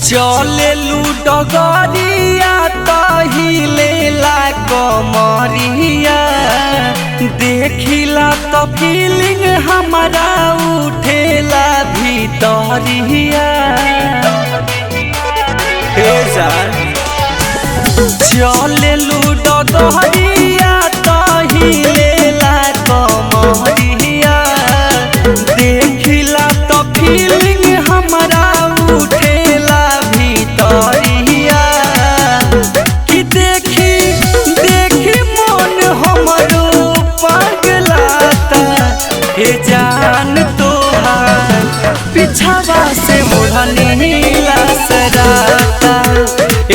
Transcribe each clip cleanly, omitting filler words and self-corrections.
चले डगरिया तहिलेला कमरिया देखिला तो फीलिंग हमारा उठेला भीतरिया। चले डगरिया तहिलेला कमरिया देखिला तो फीलिंग हमारा उठेला भीतरिया। कि देखी देखी मन हमरो पगलाता हे जान तोहार पिछावा से मोढ़नी लसराता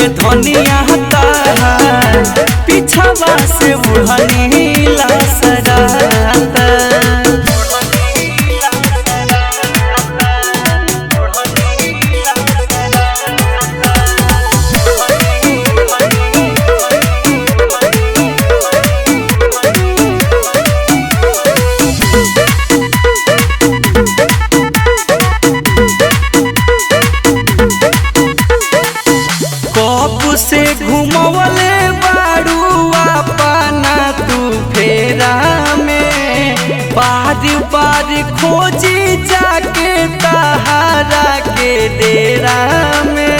ए धनिया ताहार पिछावा से मोढ़नी लसराता। से घुमवले बारू अपना तू फेरा में बार बार खोजी जाके तहारा के डेरा में।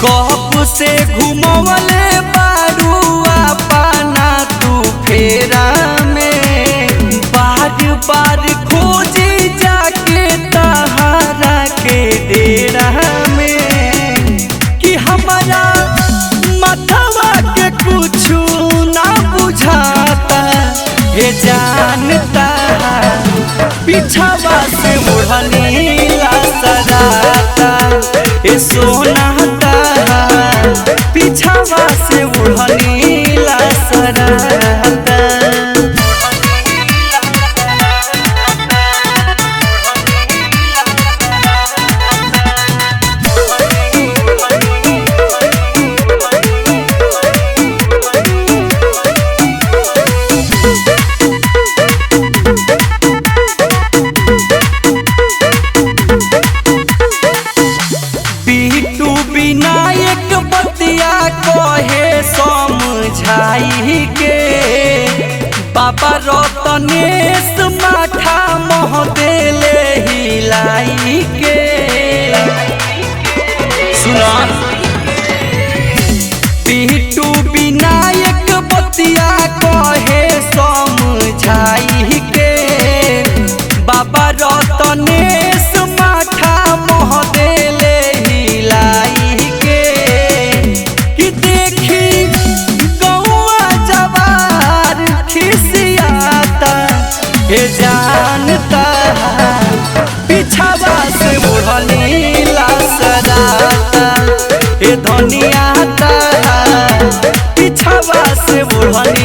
कब से घुमवले बारू अपना तू फेरा में बार बार खोजी जाके तहारा के डेरा में। कि हमारा मथवा के कुछु ना बुझाता हे जानता पिछावा से मोढ़नी लसराता ए सोनाता पिछावा से मोढ़नी लसराता। विनायक बतिया कहे समझाई के बाबा रतनेश माथा मोह देले हिलाई के। सुना बिट्टू विनायक बतिया कहे समझाई के बाबा रतनेश माथा मोह देले हिलाई के। कि देखी गौआ जवार खिसियाता हे जानता पिछावा से मोढ़नी लसराता हे धनिया पिछावा से मोढ़नी